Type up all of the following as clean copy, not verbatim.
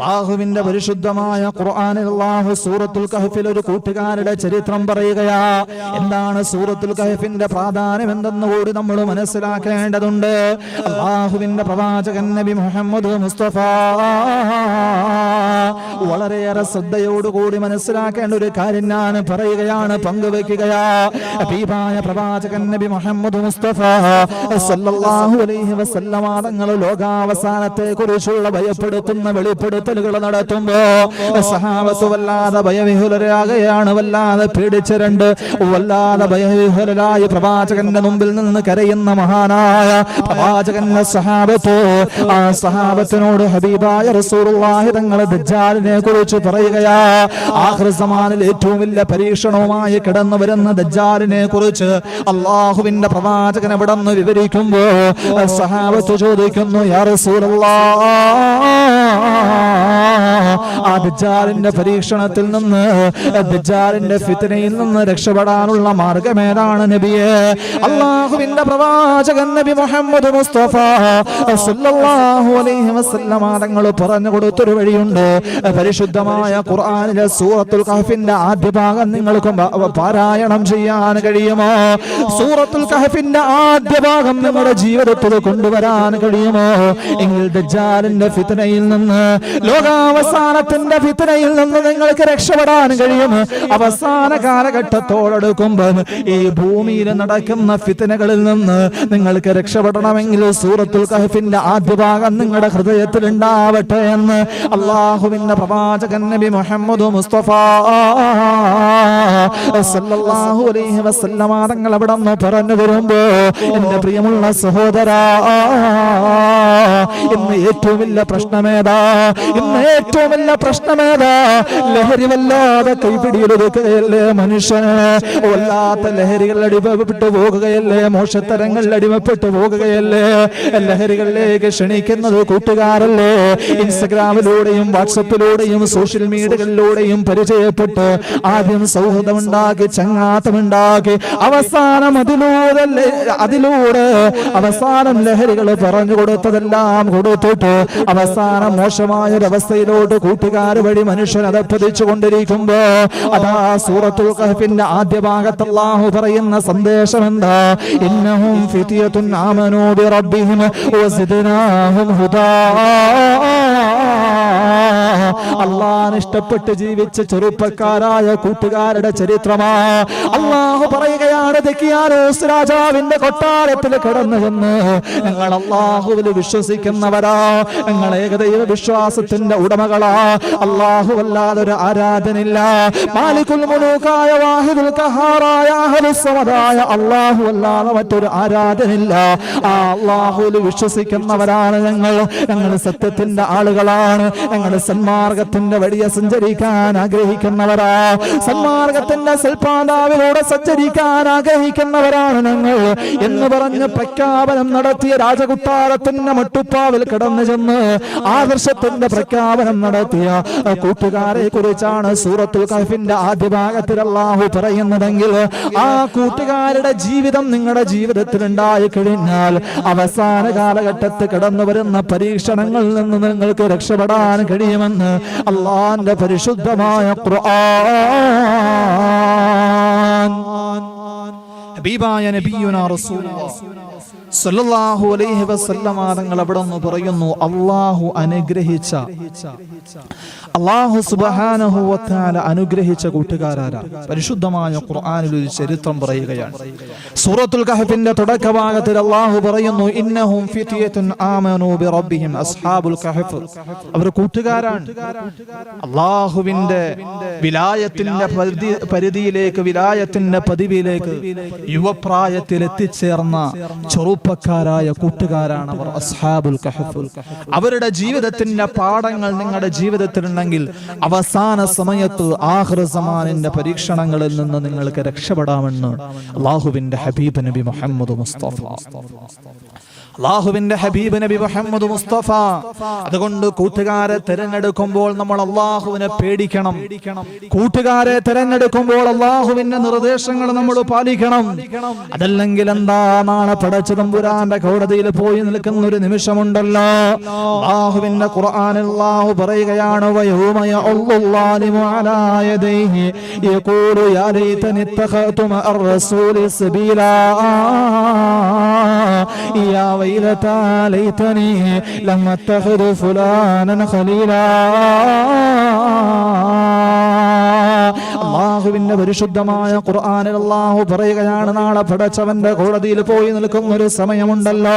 അല്ലാഹുവിന്റെ പരിശുദ്ധമായ ഖുർആനിൽ അല്ലാഹു സൂറത്തുൽ കഹ്ഫിൽ ഒരു കൂട്ടുകാരുടെ ചരിത്രം പറയുകയാ. എന്താണ് സൂറത്തുൽ കഹ്ഫിന്റെ പ്രാധാന്യം എന്തെന്ന് കൂടി നമ്മൾ മനസ്സിലാക്കേണ്ടതുണ്ട്. അല്ലാഹുവിന്റെ പ്രവാചകൻ നബി മുഹമ്മദ് മുസ്തഫ വളരെയേറെ ശ്രദ്ധയോടുകൂടി മനസ്സിലാക്കേണ്ട ഒരു കാര്യം ഞാൻ പറയുകയാണ്, പങ്കുവെക്കുകയാ. ഹബീബായ പ്രവാചകൻ നബി മുഹമ്മദ് മുസ്തഫ സല്ലല്ലാഹു അലൈഹി വസല്ലമ തങ്ങൾ ലോകാവസാനത്തെ കുറിച്ചുള്ള ഭയപ്പെടുത്തുന്ന വെളിപ്പെടുത്തലുകൾ നടത്തുമ്പോ സഹാബത്ത് വല്ലാതെ ഭയവിഹുലരാകുകയാണ്, വല്ലാതെ പേടിച്ചിരണ്ട്, വല്ലാതെ ഭയവിഹുലരായി പ്രവാചകന്റെ മുമ്പിൽ നിന്ന് കരയുന്ന മഹാനായ പ്രവാചകന്റെ സഹാബത്ത്, ആ സഹാബത്തിനോട് ഹബീബായ റസൂലുള്ളാഹി തങ്ങൾ ദജ്ജാലിനെ കുറിച്ച് പറയുകയാ. ആഖിർ സമാനിൽ ഏറ്റവും വലിയ പരീക്ഷണവുമായി കടന്നു വരുന്ന ദജ്ജാലിനെ കുറിച്ച് അല്ലാഹുവിന്റെ പ്രവാചകൻ അവിടെ നിന്ന് വിവരിക്കുമ്പോ സഹാബത്ത് ചോദിക്കുന്നു, യാ റസൂലല്ലാഹ്, ആ ദജ്ജാലിന്റെ പരീക്ഷണത്തിൽ നിന്ന്, ദജ്ജാലിന്റെ ഫിത്നയിൽ നിന്ന് രക്ഷപ്പെടാനുള്ള മാർഗമേതാണ് നബിയെ? അല്ലാഹുവിന്റെ പ്രവാചകൻ നബി മുഹമ്മദ് മുസ്തഫ സല്ലല്ലാഹു അലൈഹി വസല്ലമ തങ്ങൾ പറഞ്ഞു കൊടുത്തൊരു വഴിയുണ്ട്. പരിശുദ്ധമായ ഖുർആനിലെ സൂറത്തുൽ കഹ്ഫിന്റെ ആദ്യ ഭാഗം നിങ്ങൾക്ക് പാരായണം ചെയ്യാൻ കഴിയുമോ? സൂറത്തുൽ കഹ്ഫിന്റെ ആദ്യ ഭാഗം നിങ്ങളുടെ ജീവിതത്തിൽ കൊണ്ടുവരാൻ കഴിയുമോ? എങ്കിൽ ദജ്ജാലിന്റെ ഫിത്നയിൽ നിന്ന്, ലോകാവസാനത്തിന്റെ ഫിത്നയിൽ നിന്ന് നിങ്ങൾക്ക് രക്ഷപ്പെടാൻ കഴിയും. അവസാന കാലഘട്ടത്തോടടുക്കുമ്പോൾ ഈ ഭൂമിയിൽ നടക്കുന്ന ഫിത്നകളിൽ നിന്ന് നിങ്ങൾക്ക് രക്ഷപ്പെടണമെങ്കിൽ സൂറത്തുൽ കഹ്ഫിന്റെ ആദ്യ ഭാഗം നിങ്ങളുടെ ഹൃദയത്തിൽ ഉണ്ടാവട്ടെ എന്ന് അല്ലാഹുവിന്റെ പ്രവാചകൻ നബി മുഹമ്മദ് മുസ്തഫ സല്ലല്ലാഹു അലൈഹി വസല്ലമ തങ്ങൾ അവിടെ നിന്ന് പറഞ്ഞു വരുമ്പോ, എന്റെ പ്രിയമുള്ള സഹോദരാ, ഇന്ന് ഏറ്റവും വലിയ പ്രശ്നമേതാ? ഇന്ന് ഏറ്റവും വലിയ പ്രശ്നമേതാ? ലഹരി വല്ലാതെ കൈപിടിയിലൊതുക്കുകയല്ലേ മനുഷ്യന്? വല്ലാത്ത ലഹരികൾ അടിമപ്പെട്ടു പോകുകയല്ലേ? മോശത്തരങ്ങൾ അടിമപ്പെട്ടു പോകുകയല്ലേ? ലഹരികളിലേക്ക് ക്ഷണിക്കുന്നത് കൂട്ടുകാരല്ലേ? ഇൻസ്റ്റഗ്രാമിലൂടെയും വാട്സപ്പിലൂടെയും സോഷ്യൽ മീഡിയകളിലൂടെയും പരിചയപ്പെട്ട് ആദ്യം സൗഹൃദമുണ്ടാക്കി, ചങ്ങാത്തമുണ്ടാക്കി, അവസാനം അതിലൂടെ അവസാനം ലഹരികൾ പറഞ്ഞു കൊടുത്തതെല്ലാം കൊടുത്തിട്ട് അവസാനം മോശമായൊരവസ്ഥയിലോട്ട് കൂട്ടുകാർ വഴി മനുഷ്യൻ അതപ്പതിച്ചു കൊണ്ടിരിക്കുമ്പോ അതാ സൂറത്തുൽ കഹ്ഫിന്റെ ആദ്യ ഭാഗത്ത് അല്ലാഹു പറയുന്ന സന്ദേശം എന്താ? ഇന്നഹും ഫിത്യത്തുൻ ആമനൂ ബിറബ്ബിഹിം വസിദ്നാഹും ഹുദാ. അല്ലാഹുവിനെ ഇഷ്ടപ്പെട്ട് ജീവിച്ച ചെറുപ്പക്കാരായ കൂട്ടുകാരുടെ ചരിത്രമാ. അല്ലാഹു പറയുകയാണ്, ദക്കിയാനോസ് രാജാവിന്റെ കൊട്ടാരത്തിൽ കടന്നു ചെന്ന്, ഞങ്ങൾ അല്ലാഹുവിൽ വിശ്വസിക്കുന്നവരാ, ഞങ്ങൾ ഏകദൈവ വിശ്വാസത്തിന്റെ ഉടമകളാ, അല്ലാഹു അല്ലാതെ ഒരു ആരാധനയില്ല, മാലികുൽ മുലൂക്കായ വാഹിദുൽ ഖഹാറായ അഹ്ലുസ് സമദായ അല്ലാഹു അല്ലാതെ മറ്റൊരു ആരാധനയില്ല, ആ അല്ലാഹുവിൽ വിശ്വസിക്കുന്നവരാണ് ഞങ്ങൾ. ഞങ്ങൾ സത്യത്തിന്റെ ആളുകളാണ്, ഞങ്ങൾ സന്മാർഗത്തിന്റെ വഴിയെ സഞ്ചരിക്കാൻ ആഗ്രഹിക്കുന്നവരാ, സന്മാർഗത്തിന്റെ സൽപാതാവിലൂടെ സഞ്ചരിക്കാൻ ആഗ്രഹിക്കുന്നവരാണ് ഞങ്ങൾ എന്ന് പറഞ്ഞ് പ്രഖ്യാപനം നടത്തിയ രാജകൊട്ടാരത്തിന്റെ മട്ടുപ്പാവിൽ കടന്നു ചെന്ന് ആദർശത്തിന്റെ പ്രഖ്യാപനം നടത്തിയ കൂട്ടുകാരെ കുറിച്ചാണ് സൂറത്തുൽ കഹ്ഫിന്റെ ആദ്യ ഭാഗത്തിൽ അല്ലാഹു പറയുന്നതെങ്കിൽ, ആ കൂട്ടുകാരുടെ ജീവിതം നിങ്ങളുടെ ജീവിതത്തിൽ ഉണ്ടായി കഴിഞ്ഞാൽ അവസാന കാലഘട്ടത്തിൽ കടന്നു വരുന്ന പരീക്ഷണങ്ങളിൽ നിന്ന് നിങ്ങൾക്ക് രക്ഷപ്പെടാൻ കഴിയുമെന്ന് അല്ലാഹുവിന്റെ പരിശുദ്ധമായ ഖുർആൻ. ഹബീബായ നബിയുനാ റസൂലുള്ളാഹി സല്ലല്ലാഹു അലൈഹി വസല്ലമ തങ്ങൾ അവിടെ നിന്ന് പറയുന്നു, അല്ലാഹു അനുഗ്രഹിച്ച, അല്ലാഹു സുബ്ഹാനഹു വ തആല അനുഗ്രഹിച്ച കൂട്ടുകാരാരാ? പരിശുദ്ധമായ ഖുർആനിൽ ഒരു ചരിത്രം പറയുകയാണ്. സൂറത്തുൽ കഹ്ഫിന്റെ തുടക്കഭാഗത്തിൽ അല്ലാഹു പറയുന്നു, ഇന്നഹും ഫിത്യത്തുൻ ആമനൂ ബിറബ്ബിഹിം അസ്ഹാബുൽ കഹ്ഫ്. അവർ കൂട്ടുകാരാണ്. അല്ലാഹുവിന്റെ വിലായത്തിന്റെ പരിധിയിലേക്ക്, വിലായത്തിന്റെ പദവിയിലേക്ക് യുവപ്രായത്തിൽ എത്തിച്ചേർന്ന ചെറുപ്പക്കാരായ കൂട്ടുകാരാണ് അവർ, അസ്ഹാബുൽ കഹ്ഫ്. അവരുടെ ജീവിതത്തിന്റെ പാഠങ്ങൾ നിങ്ങളുടെ ജീവിതത്തിലുണ്ടെങ്കിൽ അവസാന സമയത്ത് ആഖിർ സമാനിന്റെ പരീക്ഷണങ്ങളിൽ നിന്ന് നിങ്ങൾക്ക് രക്ഷപ്പെടാമെന്ന് അല്ലാഹുവിന്റെ ഹബീബ് നബി മുഹമ്മദ് മുസ്തഫ അല്ലാഹുവിന്റെ ഹബീബ് നബി മുഹമ്മദ് മുസ്തഫ. അതുകൊണ്ട് കൂട്ടുകാരെ തിരഞ്ഞെടുക്കുമ്പോൾ നമ്മൾ അല്ലാഹുവിനെ പേടിക്കണം. കൂട്ടുകാരെ തിരഞ്ഞെടുക്കുമ്പോൾ അല്ലാഹുവിന്റെ നിർദ്ദേശങ്ങൾ നമ്മൾ പാലിക്കണം. അതല്ലെങ്കിൽ എന്താ, നാളെ പടച്ച തമ്പുരാന്റെ കോടതിയിൽ പോയി നിൽക്കുന്ന ഒരു നിമിഷമുണ്ടല്ലോ. അല്ലാഹുവിന്റെ ഖുർആനിൽ അല്ലാഹു പറയുകയാണ്, വയൗമ യഅല്ലാഹു അലാ യദൈഹി യഖൂലു യാ ലൈതനി ഇത്തഖഅതു മഅർ റസൂലി സബീലാ യാ വൈലതാ ലൈതനി ലം അത്തഖിദു ഫുലാനൻ ഖലീലാ. അല്ലാഹുവിന്റെ പരിശുദ്ധമായ ഖുർആനിൽ അല്ലാഹു പറയുകയാണ്, നാളെ പടച്ചവന്റെ കോടതിയിൽ പോയി നിൽക്കുന്ന ഒരു സമയമുണ്ടല്ലോ.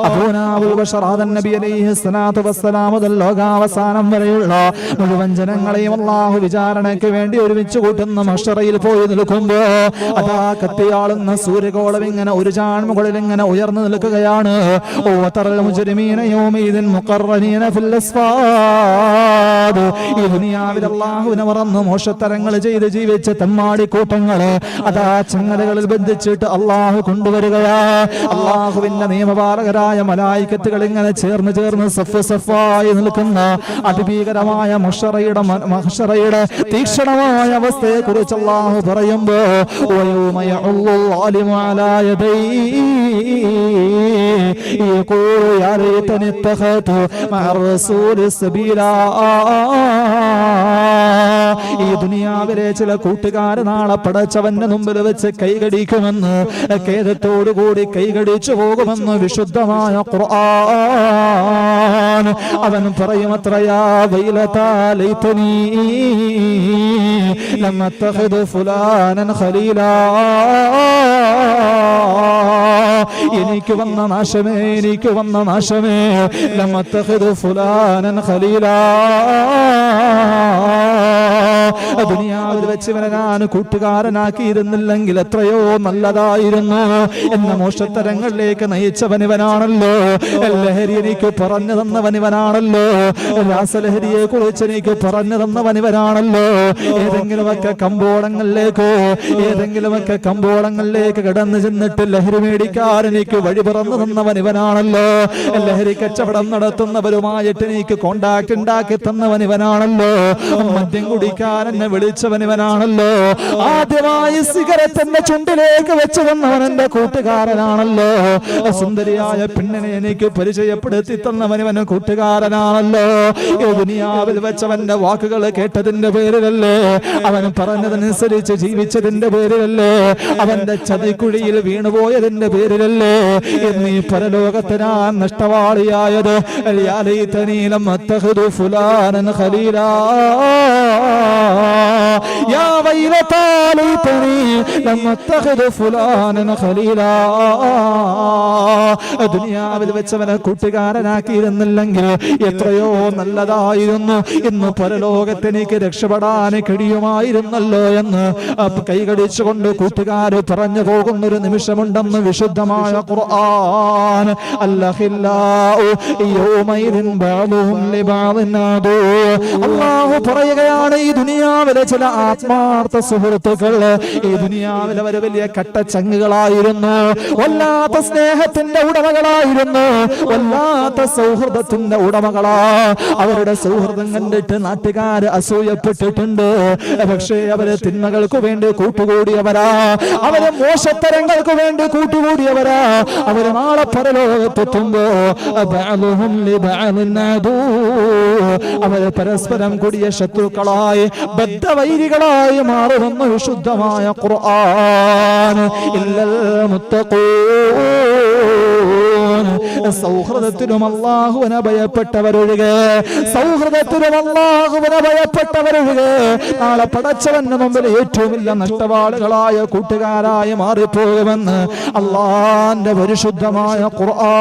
അബൂനാബുൽ ബശർ ആദം നബി അലൈഹി സ്വലാത്തു വസ്സലാം മുതൽ ലോകാവസാനം വരെയുള്ള മുഴുവൻ ജനങ്ങളെയും അല്ലാഹു വിചാരണയ്ക്ക് വേണ്ടി ഒരുമിച്ച് കൂട്ടുന്ന മഹ്ശറയിൽ പോയി നിൽക്കുമ്പോ അതാ കത്തിയാളുന്ന സൂര്യകോളം ഇങ്ങനെ ഒരു ചാൺ മുകളിൽ ഇങ്ങനെ ഉയർന്നു നിൽക്കുകയാണ്. ഓ തറൽ മുജ്രിമീന യൗമഇദിൻ മുഖറനീന ഫിൽ അസ്ഫാദ്. ഈ ദുനിയാവിൽ അല്ലാഹുവിനെ മറന്ന് മോശത്തരങ്ങൾ ചെയ്ത് ജീവിച്ച തെമ്മാടി കൂട്ടങ്ങളെ അതാ ചങ്ങലകളിൽ ബന്ധിച്ചിട്ട് അല്ലാഹു കൊണ്ടുവരികയാ. അല്ലാഹുവിന്റെ നിയമപാലകരായ മലായികത്തുകൾ ഇങ്ങനെ ചേർന്ന് ചേർന്ന് സഫ് സഫായി നിൽക്കുന്ന അതിഭീകരമായ മഹ്ശറയുടെ തീക്ഷണമായ അവസ്ഥയെ കുറിച്ച് അല്ലാഹു പറയുമ്പോ വയൗമ യഅല്ലാഹു അലാ യദൈഹി യഖൂലു യാ ലൈതനി ഇത്തഖഅതു മഅർ റസൂലി സബീലാ. ഈ ദുനിയാവിലെ ചില കൂട്ടുകാർ നാളെ പടച്ചവന്റെ മുമ്പിൽ വെച്ച് കൈകടിക്കുമെന്ന്, ഖേദത്തോടുകൂടി കൈകടിച്ചു പോകുമെന്ന് വിശുദ്ധമായ ഖുർആൻ. അവൻ പറയുമത്രയാ വൈലതാ ലൈതനി ലം അത്തഖിദു ഫുലാനൻ ഖലീലാ. എനിക്ക് വന്ന നാശമേ, എനിക്ക് വന്ന നാശമേ, ലം അത്തഖിദു ഫുലാനൻ ഖലീലാ. ദുനിയാവിൽ വെച്ച് ഇവനെ ഞാൻ കൂട്ടുകാരനാക്കിയിരുന്നില്ലെങ്കിൽ എത്രയോ നല്ലതായിരുന്നു. എന്ന മോശത്തരങ്ങളിലേക്ക് നയിച്ചവനിവനാണല്ലോ. ലഹരി എനിക്ക് പറഞ്ഞു തന്നവനിവനാണല്ലോ. രാസലഹരിയെ കുറിച്ച് എനിക്ക് പറഞ്ഞു തന്നവനിവനാണല്ലോ. ഏതെങ്കിലുമൊക്കെ കമ്പോളങ്ങളിലേക്ക് കടന്നു ചെന്നിട്ട് ലഹരി മേടിക്കാൻ എനിക്ക് വഴി പറന്നു തന്നവനിവനാണല്ലോ. ലഹരി കച്ചവടം നടത്തുന്നവരുമായിട്ട് എനിക്ക് കോണ്ടാക്ട് ഉണ്ടാക്കി തന്നവനിവനാണല്ലോ. മദ്യം കുടിക്കാൻ എന്നെ വിളിച്ചവനിവനാണല്ലോ. ആദ്യമായി സിഗരറ്റ് എന്റെ ചുണ്ടിലേക്ക് വെച്ചു തന്നവൻ എന്റെ കൂട്ടുകാരനാണല്ലോ. സുന്ദരിയായ പെണ്ണിനെ എനിക്ക് പരിചയപ്പെടുത്തി തന്നവനിവന് കൂട്ടുകാരനാണല്ലോ. ഈ ദുനിയാവിൽ വെച്ചവന്റെ വാക്കുകൾ കേട്ടതിന്റെ പേരിലല്ലേ, അവൻ പറഞ്ഞതനുസരിച്ച് ജീവിച്ചതിന്റെ പേരിലല്ലേ, അവന്റെ ചതിക്കുഴിയിൽ വീണുപോയതിന്റെ പേരിലല്ലേ എന്നീ പരലോകത്ത് ഞാൻ നഷ്ടവാളിയായത്. യാ ലൈതനി ലം അത്തഖിദു ഫുലാനൻ ഖലീലാ യാ വൈലതാ ലൈതനി ലം അത്തഖിദു ഫുലാനൻ ഖലീലാ. ദുനിയാവിൽ വെച്ചവനെ കൂട്ടുകാരനാക്കിയിരുന്നില്ലെങ്കിൽ എത്രയോ നല്ലതായിരുന്നു. ഇന്ന് പരലോകത്ത് എനിക്ക് രക്ഷപ്പെടാൻ കഴിയുമായിരുന്നല്ലോ എന്ന് കൈകടിച്ചുകൊണ്ട് കൂട്ടുകാർ പറഞ്ഞു പോകുന്നൊരു നിമിഷമുണ്ടെന്ന് വിശുദ്ധമായ ഖുർആൻ. അല്ലാഹു യൗമൈദിൻ ബഅദുഹും ലിബഅദിൻ അദൂ. അല്ലാഹു പറയുകയാണ്, ഈ ദുനിയാവിലെ ചില ആത്മാർത്ഥ സുഹൃത്തുക്കൾ ഈ ദുനിയാവിലെ അവർ വലിയ കട്ടച്ചങ്ങുകളായിരുന്നു, വല്ലാത്ത സ്നേഹത്തിന്റെ ഉടമകളായിരുന്നു, വല്ലാത്ത സൗഹൃദത്തിന്റെ ഉടമകളാ. അവരുടെ സൗഹൃദം കണ്ടിട്ട് നാട്ടുകാര് അസൂയപ്പെട്ടിട്ടുണ്ട്. പക്ഷേ അവര് തിന്മകൾക്ക് വേണ്ടി കൂട്ടുകൂടിയവരാ, അവര് മോശത്തരങ്ങൾക്ക് വേണ്ടി കൂട്ടുകൂടിയവരാ. അവര് നാളെ പരലോകത്തെത്തുമ്പോ അവര് പരസ്പരം കൂടിയ ശത്രുക്കളായി ബദ്ധവൈരികളായി മാറുമെന്ന് വിശുദ്ധമായ ഖുർആൻ. ഇല്ലൽ മുത്തഖൂൻ. സൗഹൃദത്തിലും അല്ലാഹുവിനെ ഭയപ്പെട്ടവരൊഴികെ, സൗഹൃദത്തിലും അല്ലാഹുവിനെ ഭയപ്പെട്ടവരൊഴികെ നാളെ പടച്ചവന്റെ മുമ്പിൽ ഏറ്റവും വലിയ നഷ്ടവാളികളായ കൂട്ടുകാരായി മാറിപ്പോകുമെന്ന് അല്ലാഹുവിന്റെ പരിശുദ്ധമായ ഖുർആൻ.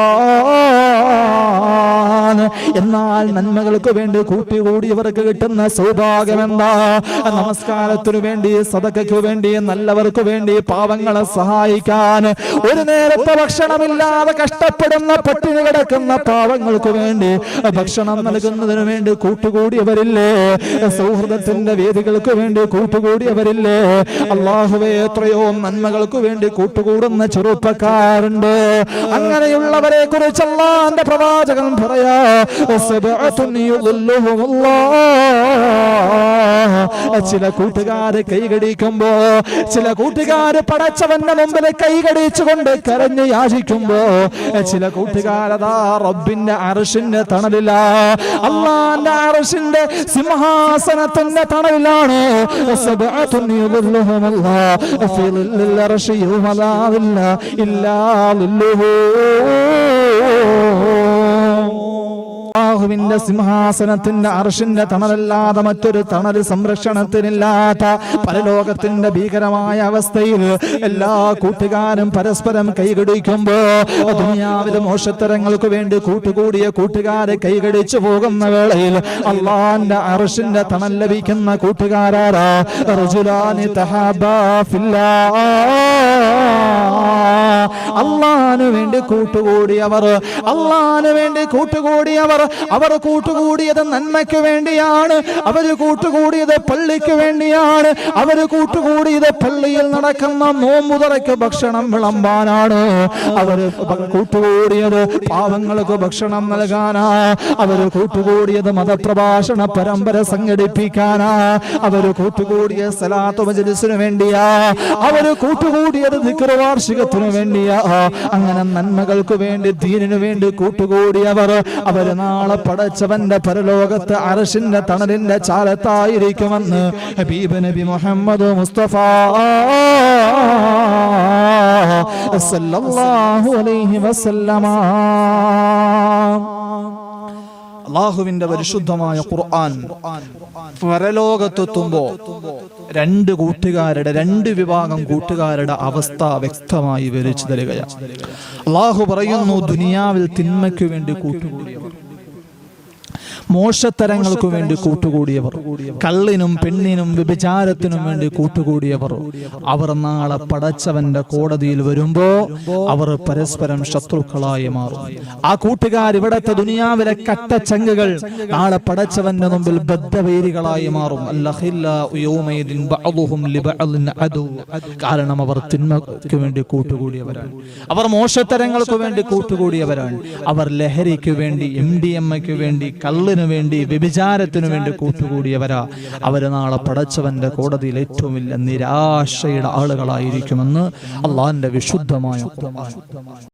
എന്നാൽ നന്മകൾക്ക് വേണ്ടി കൂട്ടുകൂടിയവർക്ക് കിട്ടുന്ന സൗഭാഗ്യം എന്താ? നമസ്കാരത്തിനു വേണ്ടി, സദഖയ്ക്ക് വേണ്ടി, നല്ലവർക്ക് വേണ്ടി, പാവങ്ങളെ സഹായിക്കാൻ, ഒരു നേരത്തെ ഭക്ഷണമില്ലാതെ കഷ്ടപ്പെടുന്ന പട്ടിണി കിടക്കുന്ന പാവങ്ങൾക്ക് വേണ്ടി ഭക്ഷണം നൽകുന്നതിന് വേണ്ടി കൂട്ടുകൂടിയവരില്ലേ? സൗഹൃദത്തിന്റെ വേദികൾക്ക് വേണ്ടി കൂട്ടുകൂടിയവരില്ലേ? അല്ലാഹുവേ, എത്രയോ നന്മകൾക്ക് വേണ്ടി കൂട്ടുകൂടുന്ന ചെറുപ്പക്കാരുണ്ട്. അങ്ങനെയുള്ളവരെ കുറിച്ച് അല്ലാഹുവിന്റെ പ്രവാചകൻ പറയാ, ചില കൂട്ടുകാര് കൈകടിക്കുമ്പോ, ചില കൂട്ടുകാര് പടച്ചവന്റെ മുമ്പിൽ കൈകടിച്ചുകൊണ്ട് കരഞ്ഞ് യാചിക്കുമ്പോ, ചില കൂട്ടുകാരതാ റബ്ബിന്റെ അർശിന്റെ തണലിലാ, അല്ലാഹുവിന്റെ അർശിന്റെ സിംഹാസനത്തിന്റെ തണലിലാണ്. അല്ലാഹുവിന്റെ സിംഹാസനത്തിന്റെ അർശിന്റെ തണലല്ലാതെ മറ്റൊരു തണൽ സംരക്ഷണത്തിനില്ലാത്ത പരലോകത്തിന്റെ ഭീകരമായ അവസ്ഥയിൽ എല്ലാ കൂട്ടുകാരും പരസ്പരം കൈകടിക്കുമ്പോ, ദുനിയാവിലെ മോശത്തരങ്ങൾക്ക് വേണ്ടി കൂട്ടുകൂടിയ കൂട്ടുകാരെ കൈകടിച്ചു പോകുന്ന വേളയിൽ അല്ലാഹുവിന്റെ അർശിന്റെ തണൽ ലഭിക്കുന്ന കൂട്ടുകാരാരാ? റജുലാനി തഹബാ ഫില്ലാഹ്, അല്ലാഹുവിന് വേണ്ടി കൂട്ടുകൂടിയവർ, അല്ലാഹുവിന് വേണ്ടി കൂട്ടുകൂടിയവർ. അവർ കൂട്ടുകൂടിയത് നന്മയ്ക്ക് വേണ്ടിയാണ്, അവർ കൂട്ടുകൂടിയത് പള്ളിക്ക് വേണ്ടിയാണ്, അവർ കൂട്ടുകൂടിയത് പള്ളിയിൽ നടക്കുന്ന നോമ്പുതുറയ്ക്ക് ഭക്ഷണം വിളമ്പാനാണ്, അവർ കൂട്ടുകൂടിയത് പാവങ്ങൾക്ക് ഭക്ഷണം നൽകാനാ, അവർ കൂട്ടുകൂടിയത് മതപ്രഭാഷണ പരമ്പര സംഘടിപ്പിക്കാനാ, അവർ കൂട്ടുകൂടിയ സലാത്ത് മജ്‌ലിസിന് വേണ്ടിയാ, അവർ കൂട്ടുകൂടിയത് ദിക്ർ വാർഷികത്തിനു വേണ്ടിയാ. അങ്ങനെ നന്മകൾക്ക് വേണ്ടി, ദീനിനു വേണ്ടി കൂട്ടുകൂടിയവർ അവർ നാളെ പടച്ചവന്റെ പരലോകത്ത് അർശിന്റെ തണലിന്റെ ചാലത്തായിരിക്കുമെന്ന് ഹബീബ് നബി മുഹമ്മദ് മുസ്തഫ സല്ലല്ലാഹു അലൈഹി വസല്ലമ. അല്ലാഹുവിന്റെ പരിശുദ്ധമായ ഖുർആൻ പരലോകത്തെത്തുമ്പോ രണ്ട് കൂട്ടുകാരുടെ, രണ്ട് വിഭാഗം കൂട്ടുകാരുടെ അവസ്ഥ വ്യക്തമായി വിവരിച്ചു തരികയാണ്. അല്ലാഹു പറയുന്നു, ദുനിയാവിൽ തിന്മയ്ക്ക് വേണ്ടി കൂട്ടുകൂടിയവർ, മോശത്തരങ്ങൾക്ക് വേണ്ടി കൂട്ടുകൂടിയവർ, കള്ളിനും പെണ്ണിനും വ്യഭിചാരത്തിനും വേണ്ടി കൂട്ടുകൂടിയവർ, അവർ നാളെ പടച്ചവന്റെ കോടതിയിൽ വരുമ്പോ അവർ പരസ്പരം ശത്രുക്കളായി മാറും. ആ കൂട്ടുകാർ ഇവിടത്തെ ദുനിയാവിലെ കട്ടച്ചങ്കുകൾ നാളെ പടച്ചവന്റെ മുമ്പിൽ ബദ്ധവൈരികളായി മാറും. കാരണം അവർ തിന്മയ്ക്ക് വേണ്ടി കൂട്ടുകൂടിയവരാണ്, അവർ മോശത്തരങ്ങൾക്ക് വേണ്ടി കൂട്ടുകൂടിയവരാണ്, അവർ ലഹരിക്ക് വേണ്ടി, MDMA വേണ്ടി, കള്ളിന് വേണ്ടി, വ്യഭിചാരത്തിനു വേണ്ടി കൂട്ടുകൂടിയവരാ. അവര് നാളെ പടച്ചവന്റെ കോടതിയിൽ ഏറ്റവും വലിയ നിരാശയുടെ ആളുകളായിരിക്കുമെന്ന് അള്ളാഹുവിന്റെ വിശുദ്ധമായ ഖുർആൻ.